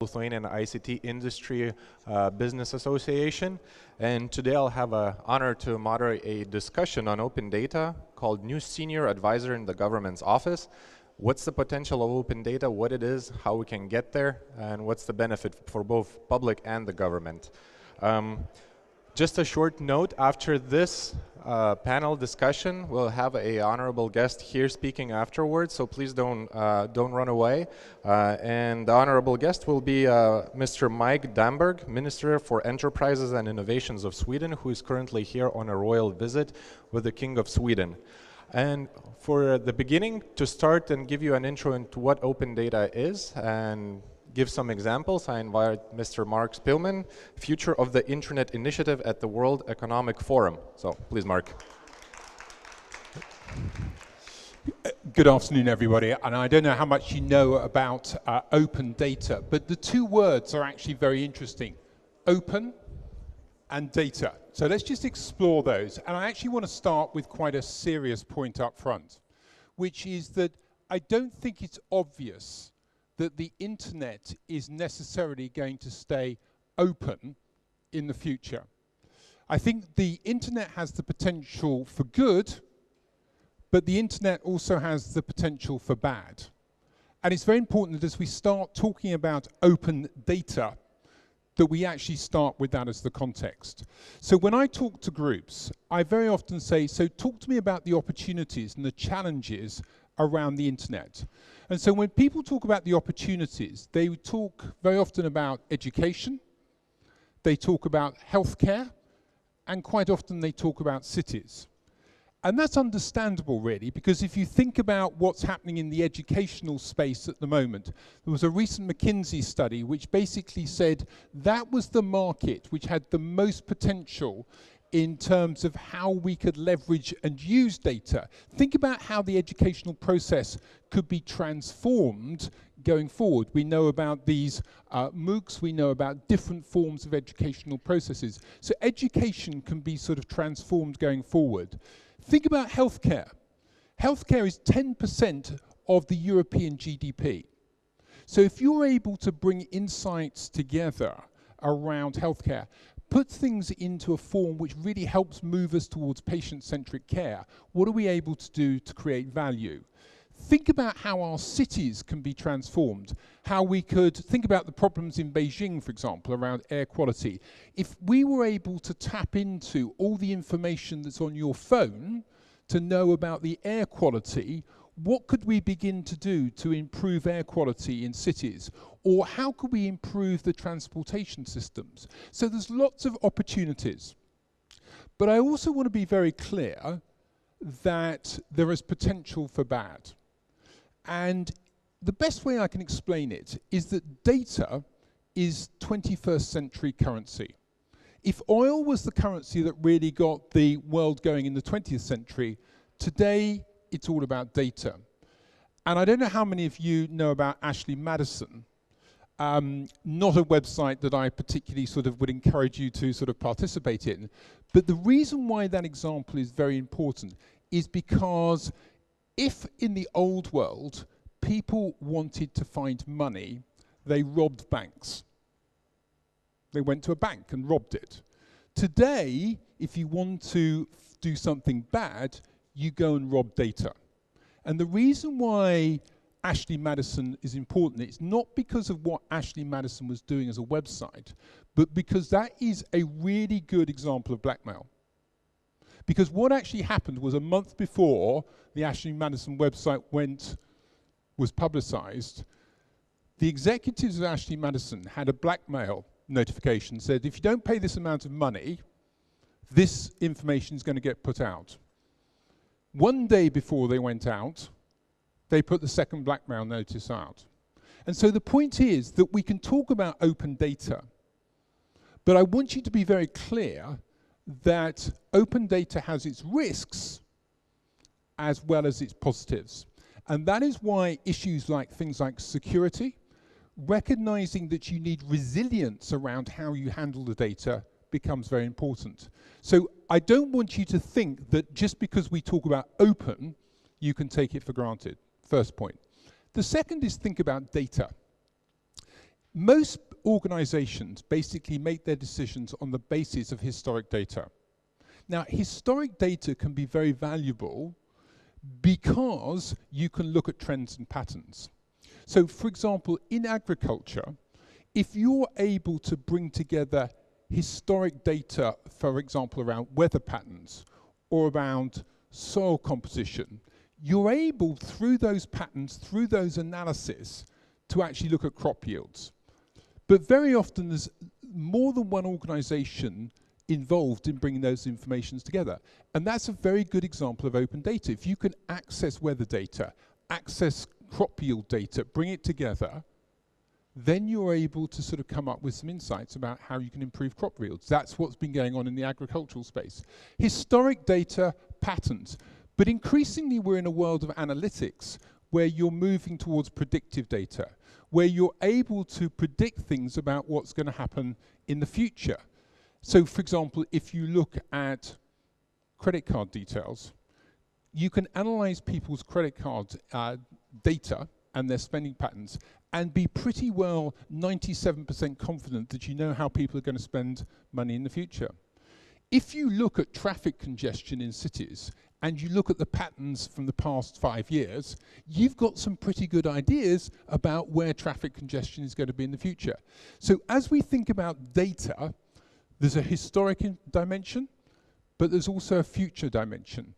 Lithuanian ICT Industry Business Association, and today I'll have an honor to moderate a discussion on open data called New Senior Advisor in the Government's Office. What's the potential of open data, what it is, how we can get there, and what's the benefit for both public and the government. Just a short note, after this panel discussion, we'll have an honorable guest here speaking afterwards, so please don't run away. And the honorable guest will be Mr. Mike Damberg, Minister for Enterprises and Innovations of Sweden, who is currently here on a royal visit with the King of Sweden. And for the beginning, to start and give you an intro into what open data is and give some examples, I invite Mr. Mark Spillman, Future of the Internet Initiative at the World Economic Forum. So, please, Mark. Good afternoon, everybody. And I don't know how much you know about open data, but the two words are actually very interesting. Open and data. So let's just explore those. And I actually want to start with quite a serious point up front, which is that I don't think it's obvious that the internet is necessarily going to stay open in the future. I think the internet has the potential for good, but the internet also has the potential for bad. And it's very important that as we start talking about open data, that we actually start with that as the context. So when I talk to groups, I very often say, so talk to me about the opportunities and the challenges around the internet. And so when people talk about the opportunities, they talk very often about education, they talk about healthcare, and quite often they talk about cities. And that's understandable, really, because if you think about what's happening in the educational space at the moment, there was a recent McKinsey study which basically said that was the market which had the most potential in terms of how we could leverage and use data. Think about how the educational process could be transformed going forward. We know about these MOOCs, we know about different forms of educational processes. So education can be sort of transformed going forward. Think about healthcare. Healthcare is 10% of the European GDP. So if you're able to bring insights together around healthcare, put things into a form which really helps move us towards patient-centric care, what are we able to do to create value? Think about how our cities can be transformed, how we could think about the problems in Beijing, for example, around air quality. If we were able to tap into all the information that's on your phone to know about the air quality, what could we begin to do to improve air quality in cities? Or how could we improve the transportation systems? So there's lots of opportunities. But I also want to be very clear that there is potential for bad. And the best way I can explain it is that data is 21st century currency. If oil was the currency that really got the world going in the 20th century, today it's all about data. And I don't know how many of you know about Ashley Madison. Not a website that I particularly sort of would encourage you to sort of participate in. But the reason why that example is very important is because if in the old world people wanted to find money, they robbed banks. They went to a bank and robbed it. Today, if you want to do something bad, you go and rob data. And the reason why Ashley Madison is important, it's not because of what Ashley Madison was doing as a website, but because that is a really good example of blackmail. Because what actually happened was a month before the Ashley Madison website was publicized, the executives of Ashley Madison had a blackmail notification, said if you don't pay this amount of money, this information is going to get put out. One day before they went out, they put the second blackmail notice out. And so the point is that we can talk about open data, but I want you to be very clear that open data has its risks as well as its positives. And that is why issues like things like security, recognizing that you need resilience around how you handle the data becomes very important. So I don't want you to think that just because we talk about open, you can take it for granted. First point. The second is think about data. Most organizations basically make their decisions on the basis of historic data. Now, historic data can be very valuable because you can look at trends and patterns. So, for example, in agriculture, if you're able to bring together historic data, for example, around weather patterns or around soil composition, you're able, through those patterns, through those analyses, to actually look at crop yields. But very often there's more than one organization involved in bringing those informations together. And that's a very good example of open data. If you can access weather data, access crop yield data, bring it together, then you're able to sort of come up with some insights about how you can improve crop yields. That's what's been going on in the agricultural space. Historic data, patterns. But increasingly we're in a world of analytics where you're moving towards predictive data, where you're able to predict things about what's going to happen in the future. So, for example, if you look at credit card details, you can analyze people's credit card data and their spending patterns and be pretty well 97% confident that you know how people are going to spend money in the future. If you look at traffic congestion in cities and you look at the patterns from the past 5 years, you've got some pretty good ideas about where traffic congestion is going to be in the future. So as we think about data, there's a historic dimension, but there's also a future dimension.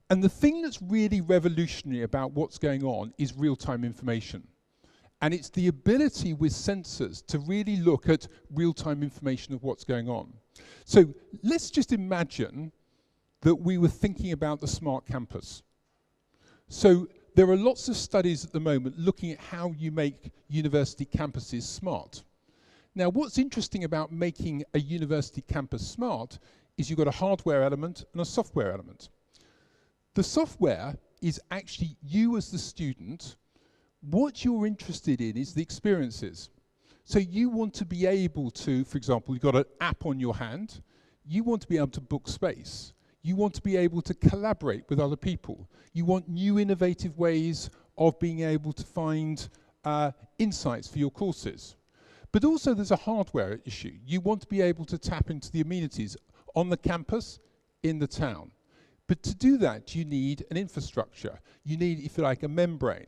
And the thing that's really revolutionary about what's going on is real-time information. And it's the ability with sensors to really look at real-time information of what's going on. So let's just imagine that we were thinking about the smart campus. So there are lots of studies at the moment looking at how you make university campuses smart. Now, what's interesting about making a university campus smart is you've got a hardware element and a software element. The software is actually you as the student. What you're interested in is the experiences. So you want to be able to, for example, you've got an app on your hand, you want to be able to book space. You want to be able to collaborate with other people. You want new innovative ways of being able to find insights for your courses. But also there's a hardware issue. You want to be able to tap into the amenities on the campus, in the town. But to do that, you need an infrastructure. You need, if you like, a membrane.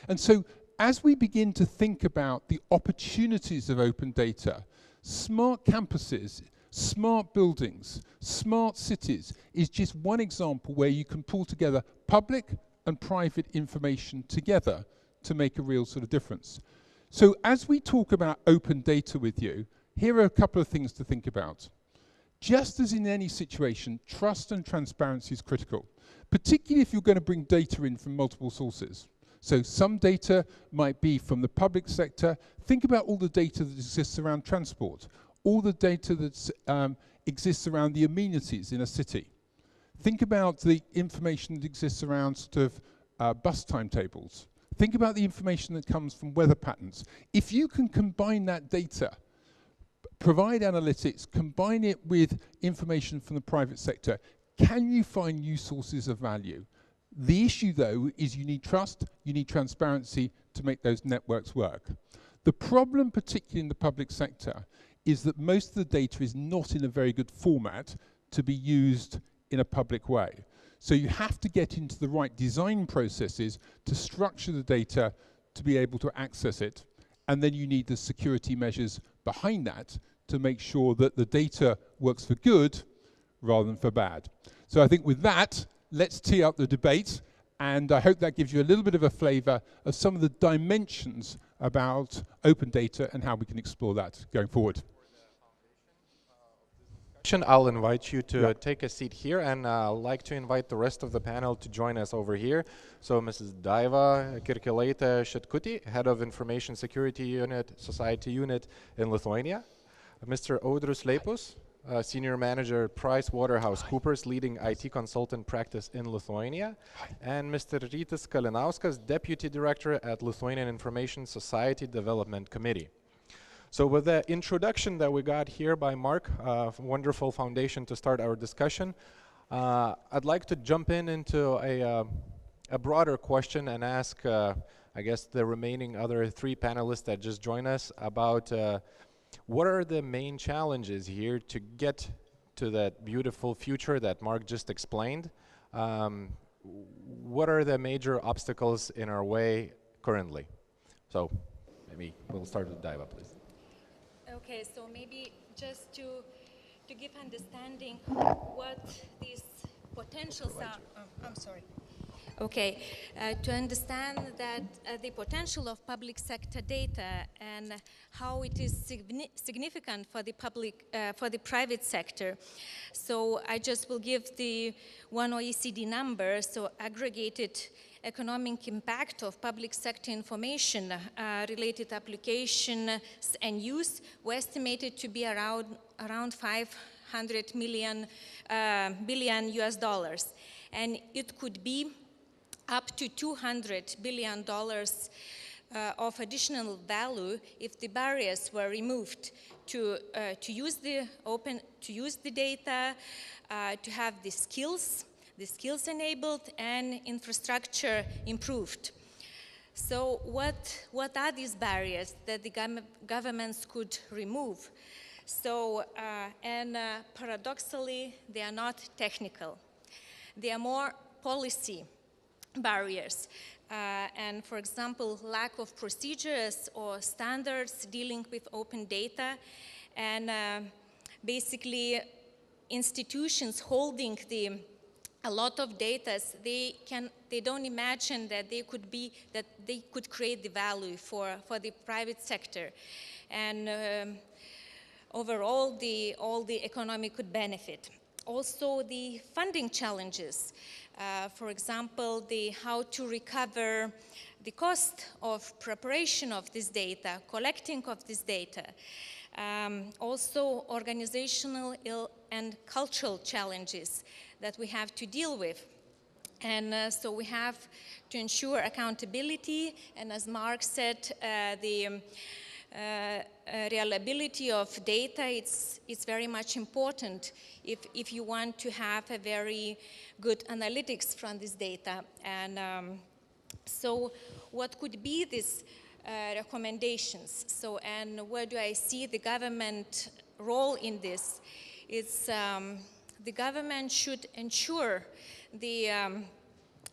And so as we begin to think about the opportunities of open data, smart campuses, smart buildings, smart cities is just one example where you can pull together public and private information together to make a real sort of difference. So as we talk about open data with you, here are a couple of things to think about. Just as in any situation, trust and transparency is critical, particularly if you're going to bring data in from multiple sources. So some data might be from the public sector. Think about all the data that exists around transport, all the data that exists around the amenities in a city. Think about the information that exists around sort of bus timetables. Think about the information that comes from weather patterns. If you can combine that data, provide analytics, combine it with information from the private sector, can you find new sources of value? The issue, though, is you need trust, you need transparency to make those networks work. The problem, particularly in the public sector, is that most of the data is not in a very good format to be used in a public way. So you have to get into the right design processes to structure the data to be able to access it. And then you need the security measures behind that to make sure that the data works for good rather than for bad. So I think with that, let's tee up the debate. And I hope that gives you a little bit of a flavor of some of the dimensions about open data and how we can explore that going forward. I'll invite you to take a seat here, and I'd like to invite the rest of the panel to join us over here. So Mrs. Daiva Kirkilaitė-Šetkuti, Head of Information Security Unit, Society Unit in Lithuania. Mr. Audrius Leipus, Senior Manager, PricewaterhouseCoopers, leading IT consultant practice in Lithuania. And Mr. Rytis Kalinauskas, Deputy Director at Lithuanian Information Society Development Committee. So with the introduction that we got here by Mark, wonderful foundation to start our discussion, I'd like to jump into a broader question and ask I guess, the remaining other three panelists that just joined us about what are the main challenges here to get to that beautiful future that Mark just explained. What are the major obstacles in our way currently? So maybe we'll start with Daiva, please. Okay, so maybe just to give understanding what these potentials are. I'm sorry. Okay, to understand that the potential of public sector data and how it is significant for the for the private sector. So I just will give the one OECD number, so aggregated economic impact of public sector information related applications and use were estimated to be around 500 billion US dollars, and it could be up to $200 billion of additional value if the barriers were removed to use the data, to have the skills enabled, and infrastructure improved. So what are these barriers that the governments could remove? So, paradoxically, they are not technical. They are more policy barriers. And for example, lack of procedures or standards dealing with open data, and basically institutions holding a lot of data, they don't imagine that they could create the value for the private sector, and overall all the economy could benefit. Also the funding challenges. For example, how to recover the cost of preparation of this data, collecting of this data. Also organizational and cultural challenges that we have to deal with. And so we have to ensure accountability, and as Mark said, the reliability of data, it's very much important if you want to have a very good analytics from this data. And so what could be these recommendations? So, and where do I see the government role in this? It's the government should ensure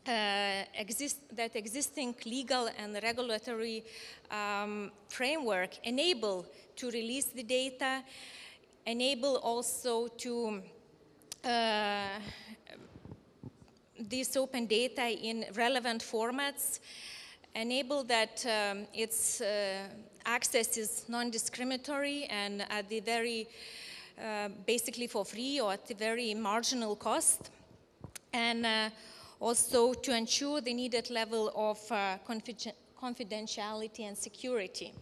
that existing legal and regulatory framework enable to release the data, enable also to this open data in relevant formats, enable that its access is non-discriminatory and at the very basically for free or at the very marginal cost, and also to ensure the needed level of confidentiality and security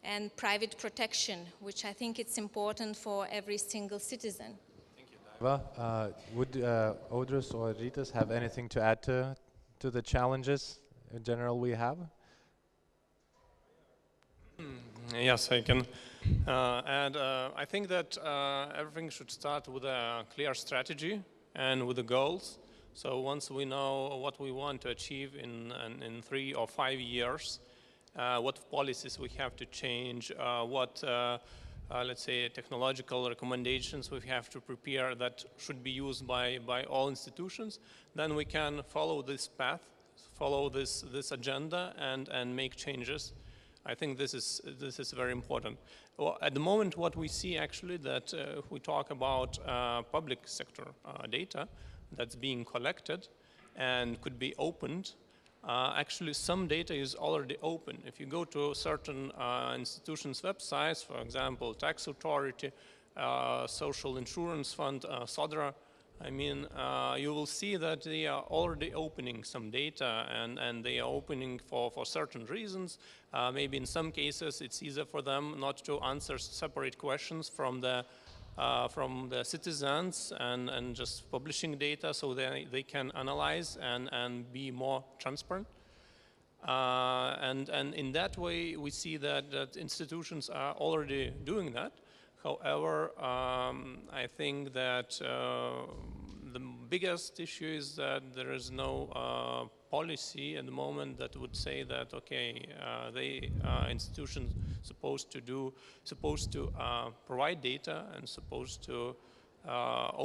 and private protection, which I think it's important for every single citizen. Thank you, Daiva. Would Audrius or Rytis have anything to add to the challenges in general we have? Yes, I can add. I think that everything should start with a clear strategy and with the goals. So once we know what we want to achieve in 3 or 5 years, what policies we have to change, what, let's say, technological recommendations we have to prepare that should be used by all institutions, then we can follow this path, follow this agenda, and make changes. I think this is very important. Well, at the moment, what we see actually that if we talk about public sector data that's being collected and could be opened, actually some data is already open. If you go to certain institutions' websites, for example, tax authority, social insurance fund, Sodra, I mean, you will see that they are already opening some data, and they are opening for certain reasons. Maybe in some cases it's easier for them not to answer separate questions from the citizens and just publishing data so they can analyze and be more transparent. And in that way we see that institutions are already doing that. However, I think that the biggest issue is that there is no policy at the moment that would say that okay, institutions supposed to provide data and supposed to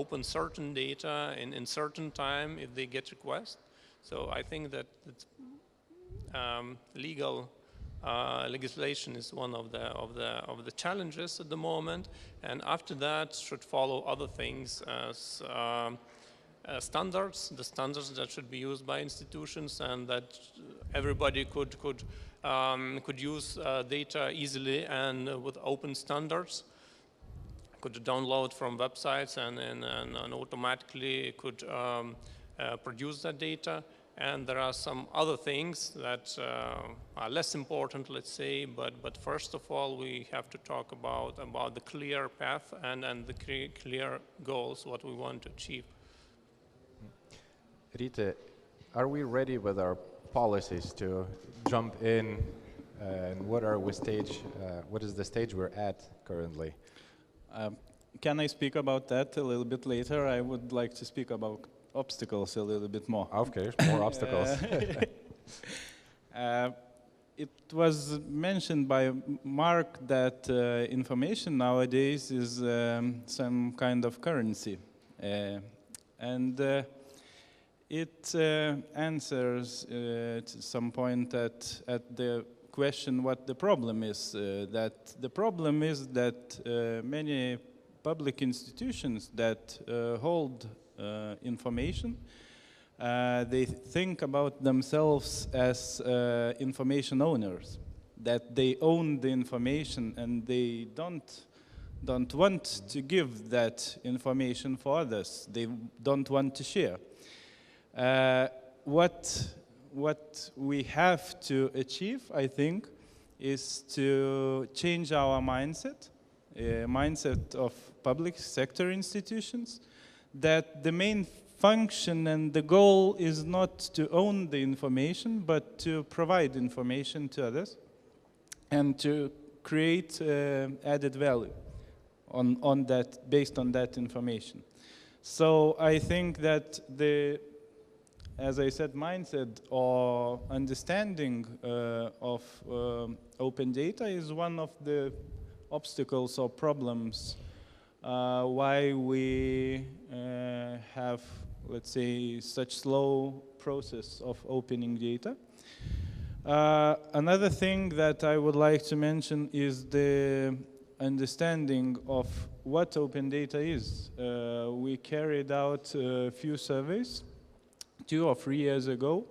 open certain data in certain time if they get requests. So I think that legal legislation is one of the challenges at the moment, and after that should follow other things as standards, the standards that should be used by institutions, and that everybody could use data easily and with open standards. Could download from websites and automatically could produce that data. And there are some other things that are less important, let's say, but first of all, we have to talk about the clear path and the clear goals, what we want to achieve. Rita, are we ready with our policies to jump in, and what is the stage we're at currently? Can I speak about that a little bit later? I would like to speak about obstacles a little bit more. Okay, more obstacles. It was mentioned by Mark that information nowadays is some kind of currency. And it answers to some point at the question what the problem is. That the problem is that many public institutions that hold information, they think about themselves as information owners, that they own the information and they don't want to give that information for others. They don't want to share. What we have to achieve, I think, is to change our mindset of public sector institutions, that the main function and the goal is not to own the information, but to provide information to others and to create added value on that, based on that information. So I think that as I said, mindset or understanding of open data is one of the obstacles or problems why we have, let's say, such slow process of opening data. Another thing that I would like to mention is the understanding of what open data is. We carried out a few surveys 2 or 3 years ago,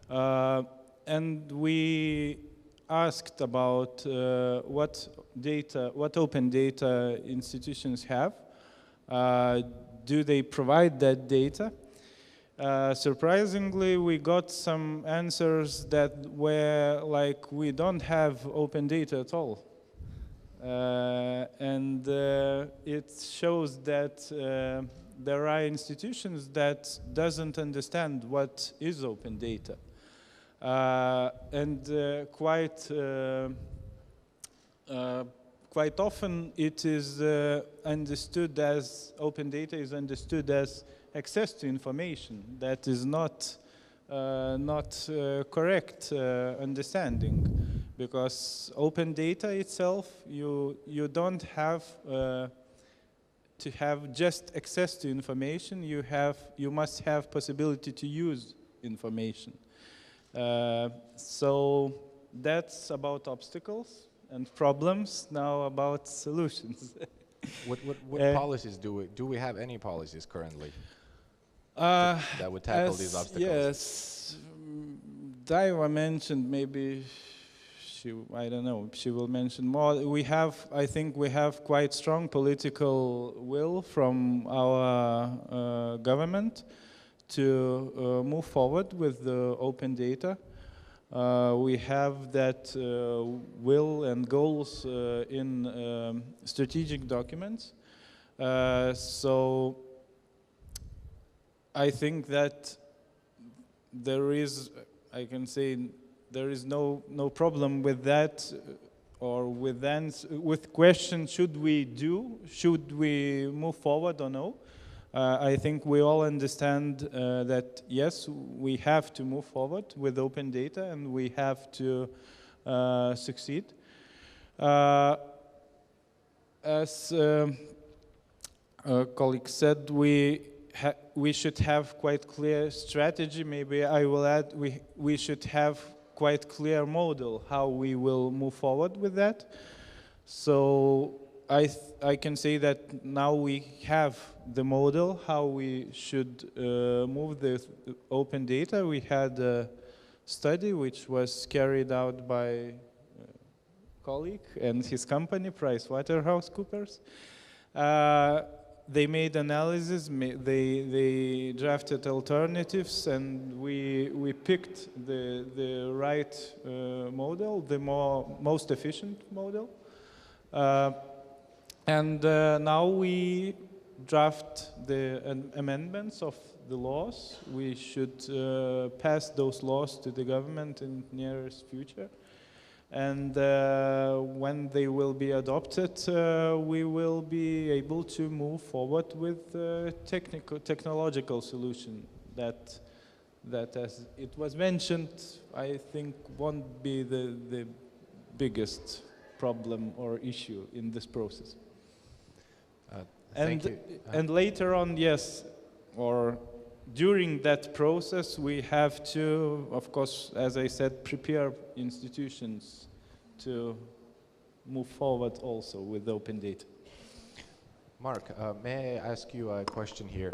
and we asked about what open data institutions have. Do they provide that data? Surprisingly, we got some answers that were like, we don't have open data at all. And it shows that there are institutions that doesn't understand what is open data. And quite often it is understood as, open data is understood as access to information. That is not correct understanding, because open data itself, you don't have to have just access to information. You must have possibility to use information. So that's about obstacles and problems. Now about solutions. What policies do we have any policies currently that would tackle these obstacles? Yes, Daiva mentioned, maybe I don't know, she will mention more. I think we have quite strong political will from our government to move forward with the open data. We have that will and goals in strategic documents. So I think that there is, I can say, there is no problem with that, or with question, should we move forward or no? I think we all understand that, yes, we have to move forward with open data and we have to succeed. As a colleague said, we should have quite clear strategy. Maybe I will add, we should have quite clear model how we will move forward with that. So I can say that now we have the model how we should move the open data. We had a study which was carried out by a colleague and his company, PricewaterhouseCoopers. They made analysis, they drafted alternatives, and we picked the right model, the most efficient model. And now we draft the amendments of the laws. We should pass those laws to the government in the nearest future. And when they will be adopted, we will be able to move forward with technological solution that, as it was mentioned, I think won't be the biggest problem or issue in this process. Thank you. And later on, yes, or during that process, we have to, of course, as I said, prepare institutions to move forward also with open data. Mark, may I ask you a question here?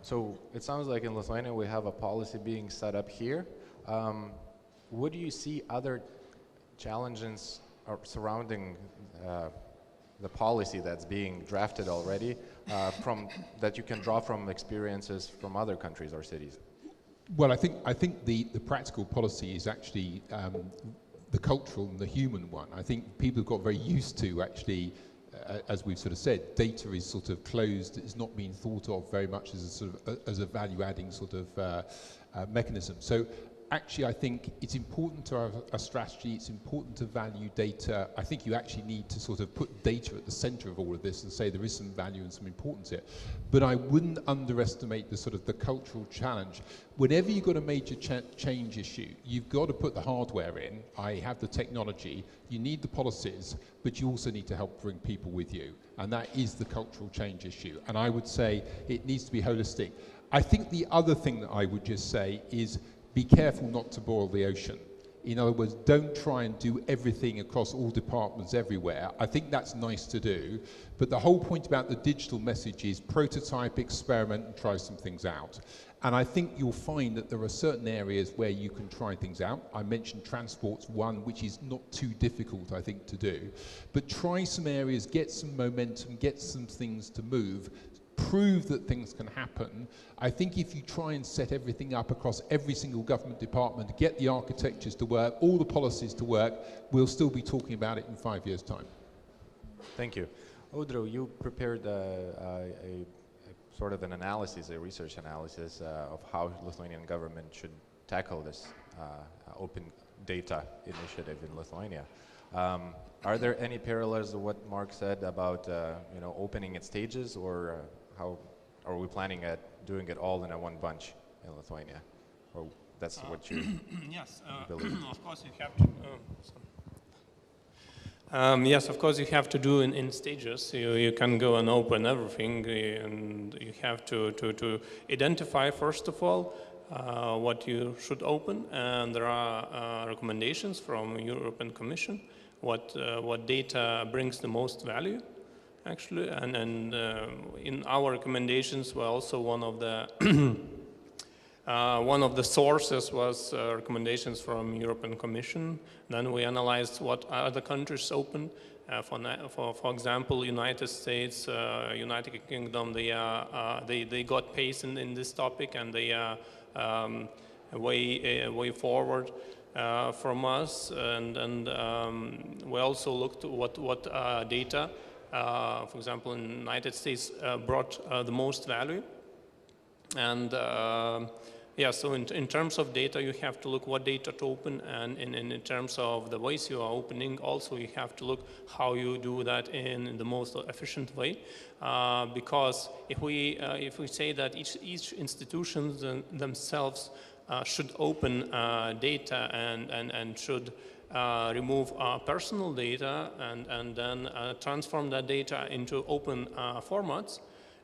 So it sounds like in Lithuania we have a policy being set up here. Would you see other challenges surrounding the policy that's being drafted already that you can draw from experiences from other countries or cities? Well, I think the practical policy is actually the cultural and the human one. I think people have got very used to actually, as we've sort of said, data is sort of closed. It's not being thought of very much as a sort of as a value-adding sort of mechanism. So actually, I think it's important to have a strategy. It's important to value data. I think you actually need to sort of put data at the center of all of this and say there is some value and some importance here. But I wouldn't underestimate the sort of the cultural challenge. Whenever you've got a major change issue, you've got to put the hardware in. I have the technology. You need the policies, but you also need to help bring people with you. And that is the cultural change issue. And I would say it needs to be holistic. I think the other thing that I would just say is be careful not to boil the ocean. In other words, don't try and do everything across all departments everywhere. I think that's nice to do, but the whole point about the digital message is prototype, experiment, and try some things out. And I think you'll find that there are certain areas where you can try things out. I mentioned transport's one, which is not too difficult, I think, to do. But try some areas, get some momentum, get some things to move, prove that things can happen. I think if you try and set everything up across every single government department, get the architectures to work, all the policies to work, we'll still be talking about it in 5 years' time. Thank you. Audriau, you prepared a sort of an analysis, a research analysis of how Lithuanian government should tackle this open data initiative in Lithuania. Are there any parallels to what Mark said about opening at stages, or how are we planning at doing it all in a one bunch in Lithuania? Or that's what you yes, believe? of course you have to. Yes, of course you have to do in stages. You can go and open everything, and you have to identify first of all what you should open, and there are recommendations from European Commission what data brings the most value, actually, and in our recommendations, well, also one of the sources was recommendations from European Commission. Then we analyzed what other countries open. For example, United States, United Kingdom, they got pace in this topic, and they are way forward from us. And we also looked at what data, for example, in the United States brought the most value. And Yeah, so in terms of data, you have to look what data to open, and in terms of the ways you are opening, also you have to look how you do that in the most efficient way. Because if we say that each institution themselves should open data and should remove personal data and then transform that data into open formats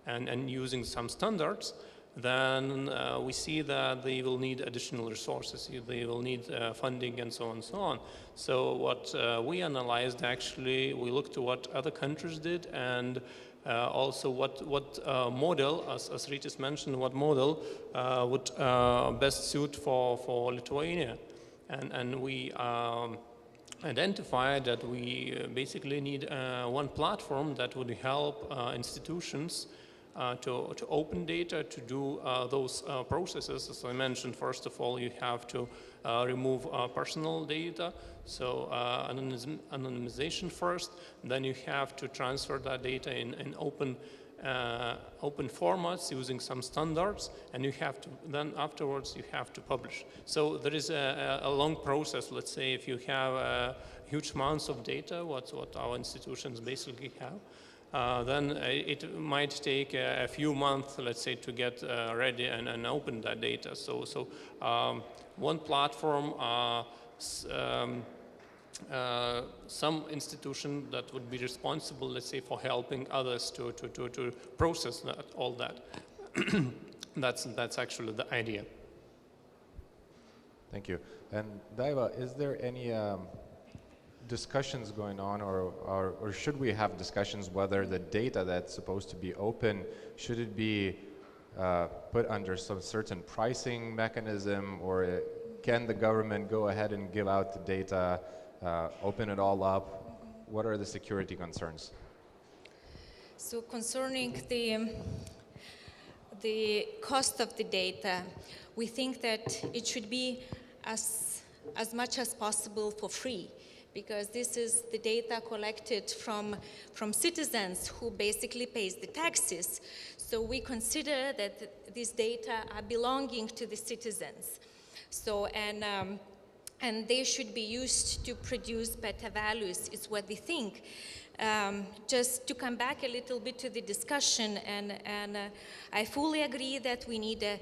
and using some standards, then we see that they will need additional resources, they will need funding and so on and so on. So what we analyzed, actually, we looked to what other countries did, and also what model, as Rytis mentioned, what model would best suit for Lithuania. And we identified that we basically need one platform that would help institutions to open data, to do those processes. As I mentioned, first of all, you have to remove personal data, so anonymization first, then you have to transfer that data in open formats using some standards, and you have to, then afterwards you have to publish. So there is a long process. Let's say if you have huge amounts of data, what our institutions basically have, then it might take a few months, let's say, to get ready and open that data. So one platform, some institution that would be responsible, let's say, for helping others to process all that. That's actually the idea. Thank you. And Daiva, is there any discussions going on, or should we have discussions whether the data that's supposed to be open, should it be put under some certain pricing mechanism, or can the government go ahead and give out the data, open it all up? What are the security concerns? So concerning the cost of the data, we think that it should be as much as possible for free, because this is the data collected from citizens who basically pays the taxes. So we consider that these data are belonging to the citizens. So, and they should be used to produce better values, is what we think. Just to come back a little bit to the discussion, and I fully agree that we need a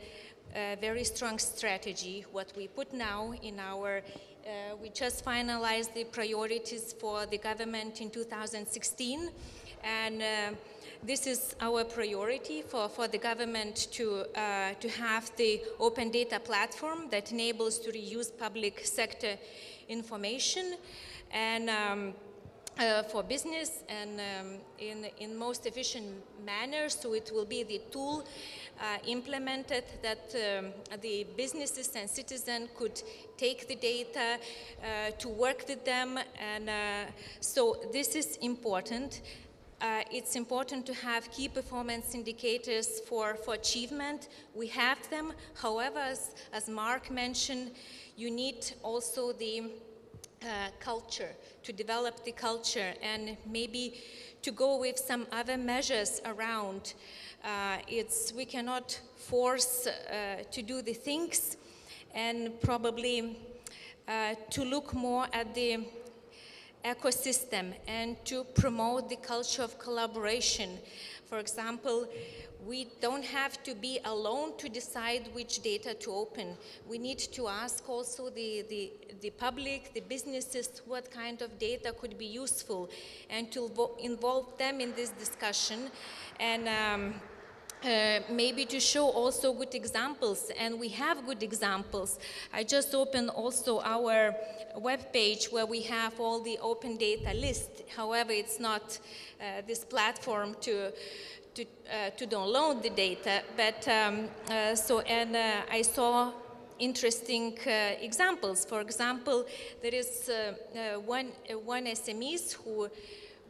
very strong strategy. What we put now in our, we just finalized the priorities for the government in 2016, and this is our priority for the government to have the open data platform that enables to reuse public sector information, and for business, and in most efficient manner. So it will be the tool implemented that the businesses and citizens could take the data to work with them, and so this is important. It's important to have key performance indicators for achievement. We have them. However, as Mark mentioned, you need also the culture, to develop the culture, and maybe to go with some other measures around. We cannot force to do the things, and probably to look more at the ecosystem and to promote the culture of collaboration. For example, we don't have to be alone to decide which data to open. We need to ask also the public, the businesses, what kind of data could be useful, and to involve them in this discussion, and maybe to show also good examples, and we have good examples. I just opened also our webpage where we have all the open data list. However, it's not this platform to download the data, but I saw interesting examples. For example, there is one SMEs who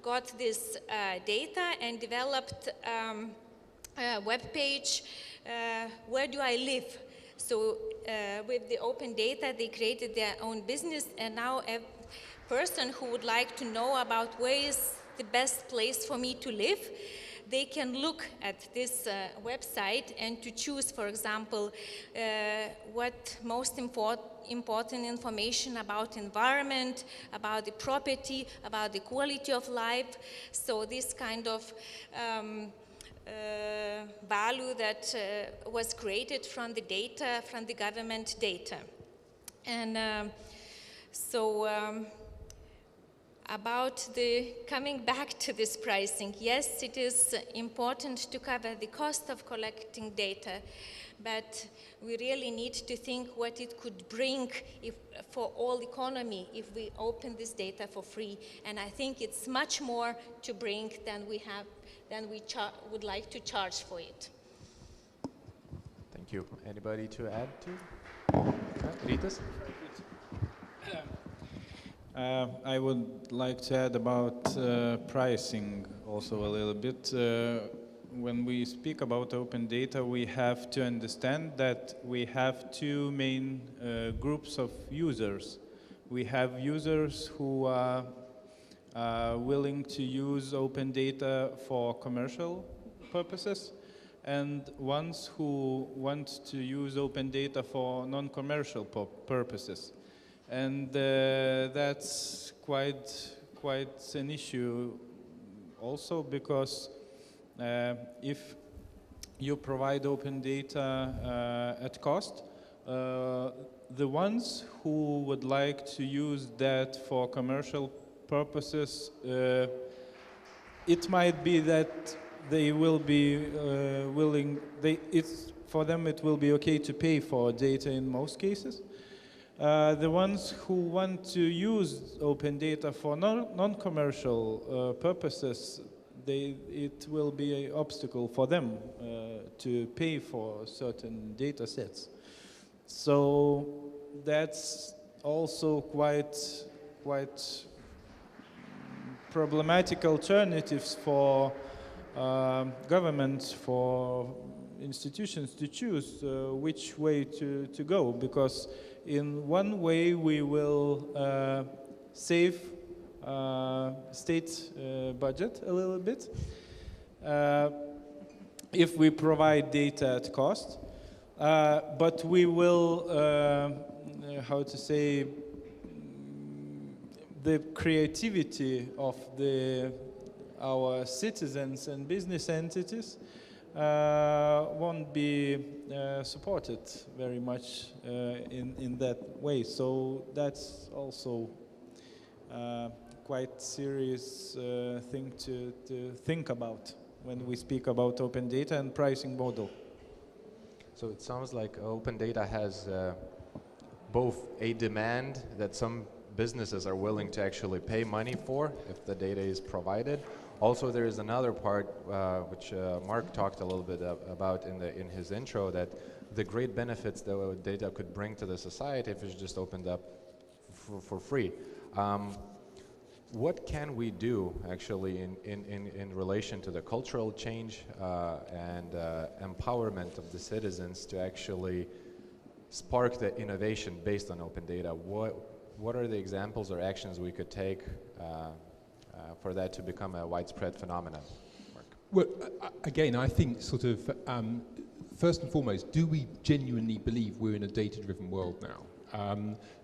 got this data and developed a web page, where do I live? So with the open data, they created their own business, and now a person who would like to know about where is the best place for me to live, they can look at this website and to choose, for example, what most important information about environment, about the property, about the quality of life. So this kind of value that was created from the data, from the government data. And about the coming back to this pricing, yes, it is important to cover the cost of collecting data, but we really need to think what it could bring for all economy if we open this data for free. And I think it's much more to bring than we would like to charge for it. Thank you. Anybody to add to? Rytis? I would like to add about pricing also a little bit. When we speak about open data, we have to understand that we have two main groups of users. We have users who are willing to use open data for commercial purposes, and ones who want to use open data for non-commercial purposes. And that's quite an issue also, because if you provide open data at cost, the ones who would like to use that for commercial purposes, it might be that they will be willing, for them it will be okay to pay for data in most cases. The ones who want to use open data for non-commercial purposes, it will be an obstacle for them to pay for certain data sets. So that's also quite problematic alternatives for governments, for institutions to choose which way to go, because in one way we will save state budget a little bit if we provide data at cost, but we will, how to say, the creativity of our citizens and business entities won't be supported very much in that way. So that's also quite serious thing to think about when we speak about open data and pricing model. So it sounds like open data has both a demand that some businesses are willing to actually pay money for if the data is provided. Also, there is another part which Mark talked a little bit about in his intro, that the great benefits that data could bring to the society if it's just opened up for free. What can we do actually in relation to the cultural change and empowerment of the citizens to actually spark the innovation based on open data? What are the examples or actions we could take for that to become a widespread phenomenon? Mark? Well, again, I think sort of, first and foremost, do we genuinely believe we're in a data-driven world now?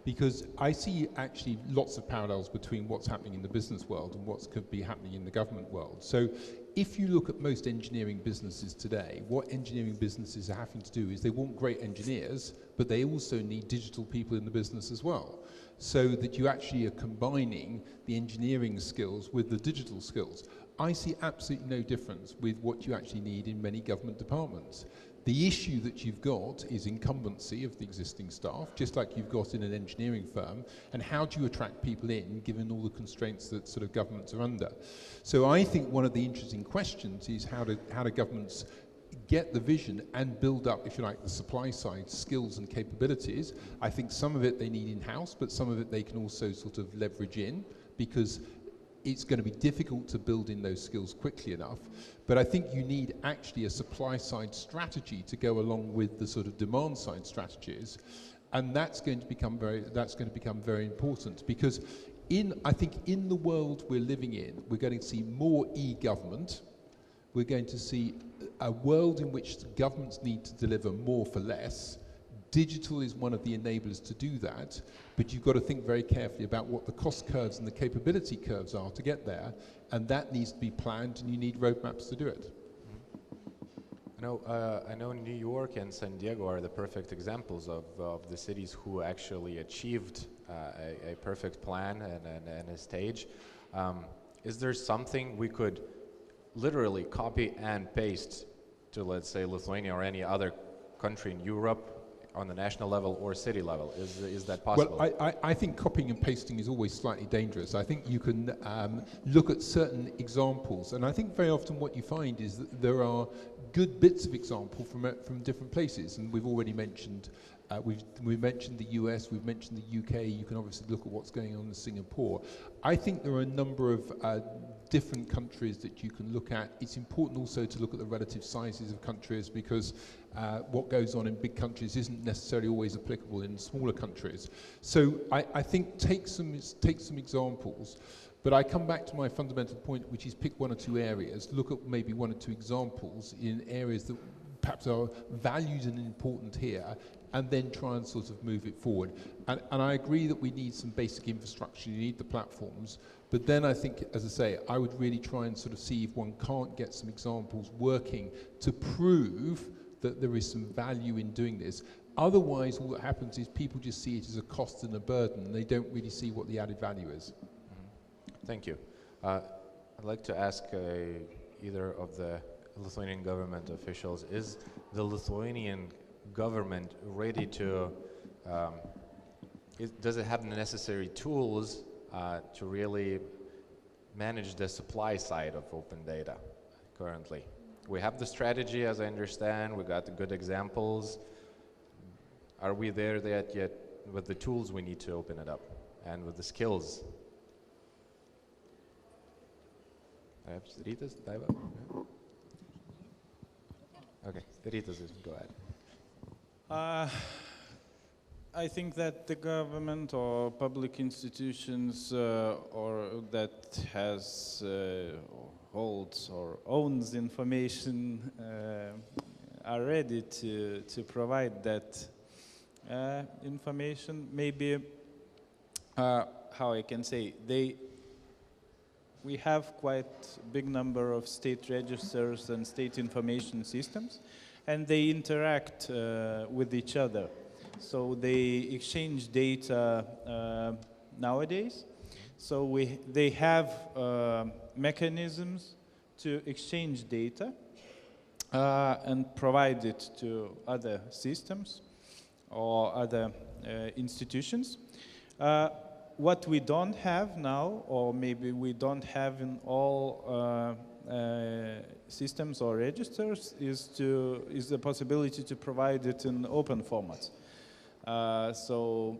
Because I see actually lots of parallels between what's happening in the business world and what could be happening in the government world. So if you look at most engineering businesses today, what engineering businesses are having to do is they want great engineers, but they also need digital people in the business as well, so that you actually are combining the engineering skills with the digital skills. I see absolutely no difference with what you actually need in many government departments. The issue that you've got is incumbency of the existing staff, just like you've got in an engineering firm, and how do you attract people in given all the constraints that sort of governments are under. So I think one of the interesting questions is how do governments get the vision and build up, if you like, the supply side skills and capabilities. I think some of it they need in-house, but some of it they can also sort of leverage in, because it's going to be difficult to build in those skills quickly enough. But I think you need actually a supply side strategy to go along with the sort of demand side strategies, and that's going to become very important, because I think in the world we're living in, we're going to see more e-government, we're going to see a world in which governments need to deliver more for less. Digital is one of the enablers to do that, but you've got to think very carefully about what the cost curves and the capability curves are to get there, and that needs to be planned, and you need roadmaps to do it. I know New York and San Diego are the perfect examples of the cities who actually achieved a perfect plan and a stage. Is there something we could literally copy and paste to, let's say, Lithuania or any other country in Europe on the national level or city level? Is that possible? Well, I think copying and pasting is always slightly dangerous. I think you can look at certain examples, and I think very often what you find is that there are good bits of example from different places, and we've already mentioned we've mentioned the US, we've mentioned the UK. You can obviously look at what's going on in Singapore. I think there are a number of different countries that you can look at. It's important also to look at the relative sizes of countries, because what goes on in big countries isn't necessarily always applicable in smaller countries. So I think take some examples, but I come back to my fundamental point, which is pick one or two areas, look at maybe one or two examples in areas that perhaps are valued and important here, and then try and sort of move it forward. And I agree that we need some basic infrastructure, you need the platforms, but then I think, as I say, I would really try and sort of see if one can't get some examples working to prove that there is some value in doing this. Otherwise, all that happens is people just see it as a cost and a burden, and they don't really see what the added value is. Thank you. I'd like to ask either of the Lithuanian government officials, is the Lithuanian government ready to, does it have the necessary tools to really manage the supply side of open data currently? We have the strategy, as I understand, we got the good examples. Are we there yet with the tools we need to open it up and with the skills? Perhaps Rytas, Daiva? Okay, Rytas, go ahead. I think that the government or public institutions or that has holds or owns information are ready to provide that information. Maybe how I can say, we have quite a big number of state registers and state information systems, and they interact with each other. So they exchange data nowadays. So they have mechanisms to exchange data and provide it to other systems or other institutions. What we don't have now, or maybe we don't have in all systems or registers, is the possibility to provide it in open format. So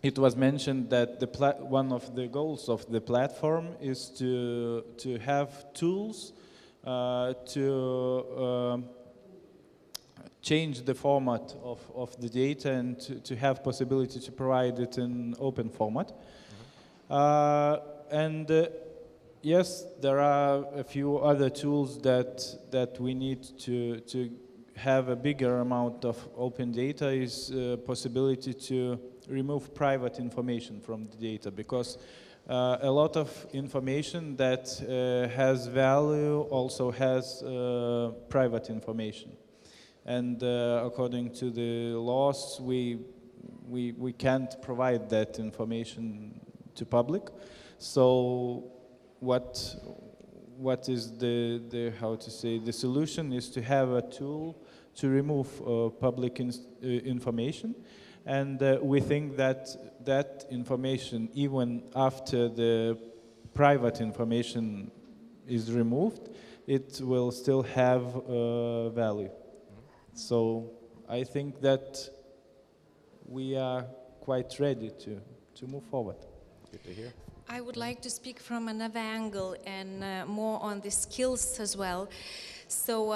it was mentioned that one of the goals of the platform is to have tools to change the format of the data and to have possibility to provide it in open format. Yes, there are a few other tools that we need to have a bigger amount of open data, is possibility to remove private information from the data, because a lot of information that has value also has private information. And according to the laws, we can't provide that information to public. So what is the how to say, the solution is to have a tool to remove public information. And we think that information, even after the private information is removed, it will still have value. So I think that we are quite ready to move forward. Good to hear. I would like to speak from another angle and more on the skills as well. So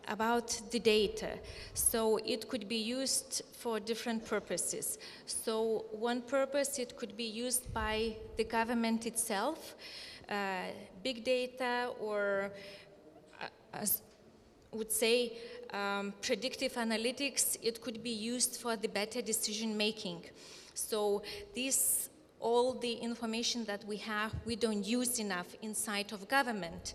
about the data. So it could be used for different purposes. So one purpose, it could be used by the government itself, big data or would say predictive analytics, it could be used for the better decision making. So all the information that we don't use enough inside of government.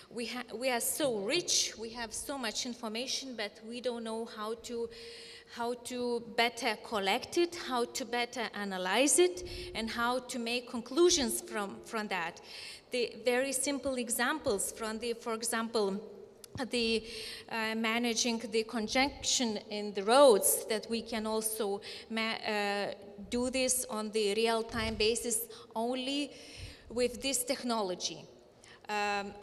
We are so rich, we have so much information, but we don't know how to better collect it, how to better analyze it, and how to make conclusions from that. The very simple examples for example, the managing the congestion in the roads, that we can also do this on the real-time basis only with this technology.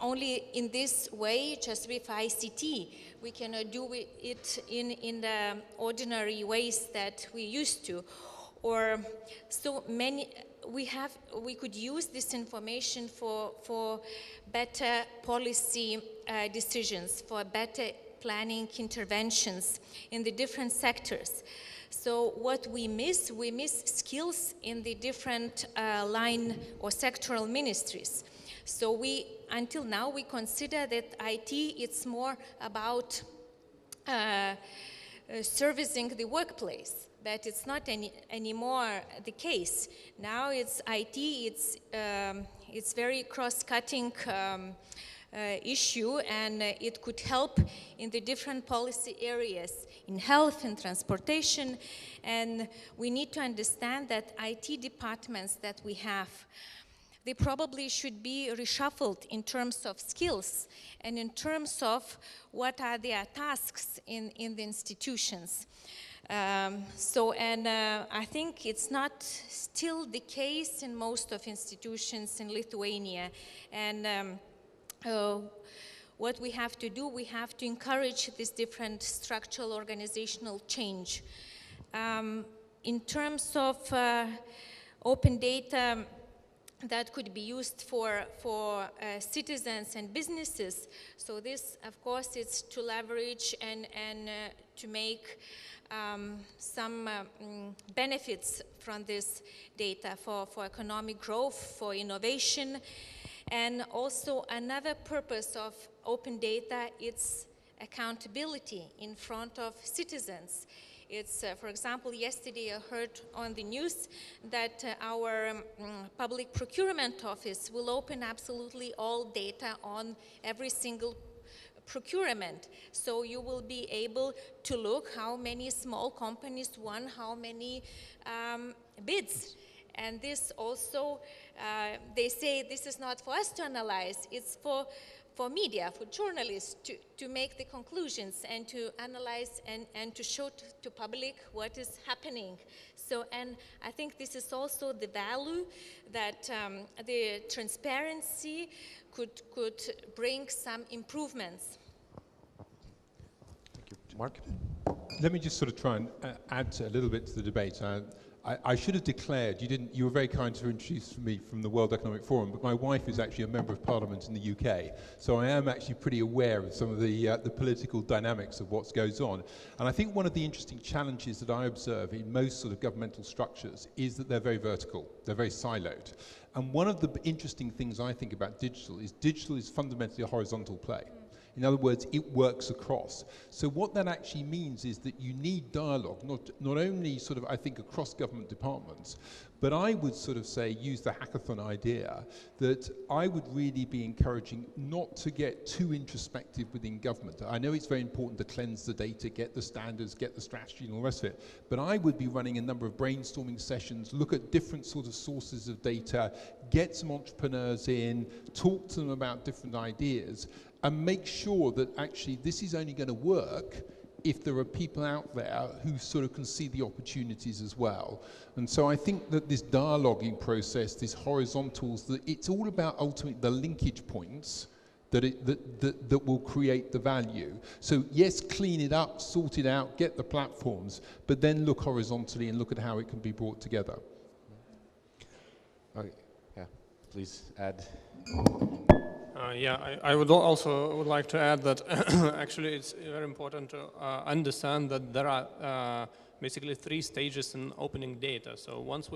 Only in this way, just with ICT, we cannot do it in the ordinary ways that we used to. Or so many, we could use this information for better policy decisions, for better planning interventions in the different sectors. So what we miss skills in the different line or sectoral ministries. So until now, we consider that IT, it's more about servicing the workplace, but it's not anymore the case. Now it's IT, it's very cross-cutting issue, and it could help in the different policy areas, in health and transportation, and we need to understand that IT departments that we have, they probably should be reshuffled in terms of skills and in terms of what are their tasks in the institutions. I think it's not still the case in most of institutions in Lithuania. And what we have to do, we have to encourage this different structural organizational change. In terms of open data that could be used for citizens and businesses. So this, of course, it's to leverage and to make some benefits from this data for economic growth, for innovation. And also another purpose of open data, it's accountability in front of citizens. It's, for example, yesterday I heard on the news that our public procurement office will open absolutely all data on every single procurement. So you will be able to look how many small companies won how many bids. And this also, they say this is not for us to analyze, it's for media, for journalists to make the conclusions and to analyze and to show to public what is happening. So, and I think this is also the value that the transparency could bring some improvements. Thank you. Mark? Let me just sort of try and add a little bit to the debate. I should have declared, you were very kind to introduce me from the World Economic Forum, but my wife is actually a member of Parliament in the UK, so I am actually pretty aware of some of the political dynamics of what goes on. And I think one of the interesting challenges that I observe in most sort of governmental structures is that they're very vertical, they're very siloed. And one of the interesting things I think about digital is fundamentally a horizontal play. In other words, it works across. So what that actually means is that you need dialogue, not only sort of, I think, across government departments, but I would sort of say, use the hackathon idea, that I would really be encouraging not to get too introspective within government. I know it's very important to cleanse the data, get the standards, get the strategy and all the rest of it, but I would be running a number of brainstorming sessions, look at different sort of sources of data, get some entrepreneurs in, talk to them about different ideas, and make sure that actually this is only going to work if there are people out there who sort of can see the opportunities as well. And so I think that this dialoguing process, this horizontals, that it's all about ultimately the linkage points that will create the value. So yes, clean it up, sort it out, get the platforms, but then look horizontally and look at how it can be brought together. Okay. Yeah, please add. I would also like to add that actually it's very important to understand that there are basically 3 stages in opening data. So once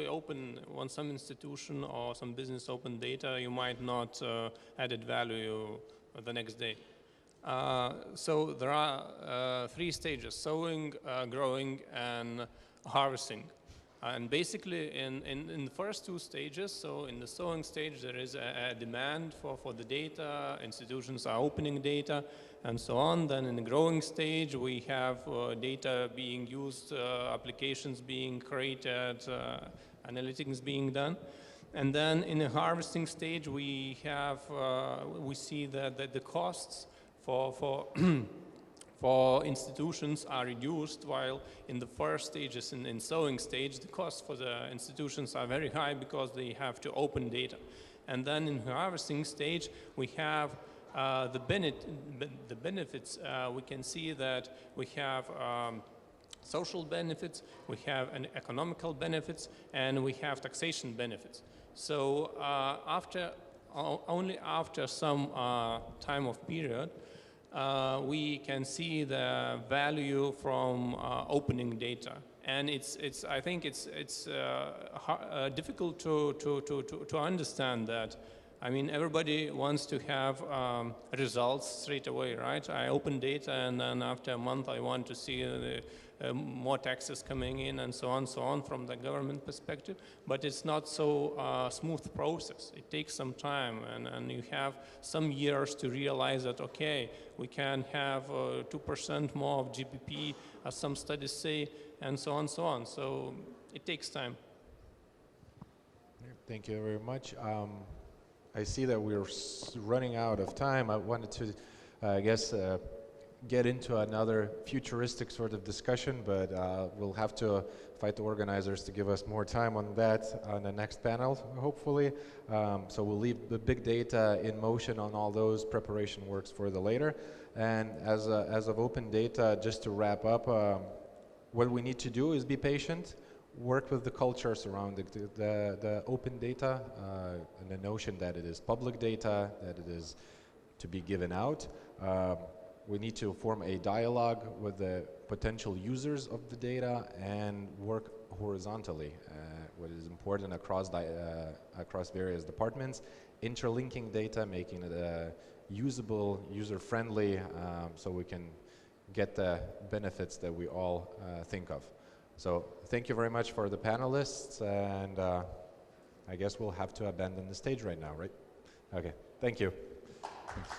some institution or some business open data, you might not added value the next day. So there are 3 stages: sowing, growing, and harvesting. And basically, in the first 2 stages, so in the sowing stage, there is a demand for the data, institutions are opening data, and so on. Then in the growing stage, we have data being used, applications being created, analytics being done. And then in the harvesting stage, we see that the costs for for institutions are reduced, while in the first stages, in sowing stage, the costs for the institutions are very high because they have to open data. And then in harvesting stage, we have the benefits. We can see that we have social benefits, we have an economical benefits, and we have taxation benefits. So only after some time of period, we can see the value from opening data, and I think it's difficult to understand that. I mean, everybody wants to have results straight away, right? I open data, and then after a month, I want to see more taxes coming in, and so on from the government perspective. But it's not so smooth process. It takes some time, and you have some years to realize that, okay, we can have 2% more of GDP, as some studies say, and so on, so on. So it takes time. Thank you very much. I see that we're running out of time. I wanted to, I guess, get into another futuristic sort of discussion, but we'll have to fight the organizers to give us more time on that on the next panel, hopefully. So we'll leave the big data in motion on all those preparation works for the later. And as of open data, just to wrap up, what we need to do is be patient, work with the culture surrounding the open data, and the notion that it is public data, that it is to be given out. We need to form a dialogue with the potential users of the data and work horizontally, what is important across various departments, interlinking data, making it usable, user-friendly, so we can get the benefits that we all think of. So thank you very much for the panelists, and I guess we'll have to abandon the stage right now, right? Okay, thank you. Thanks.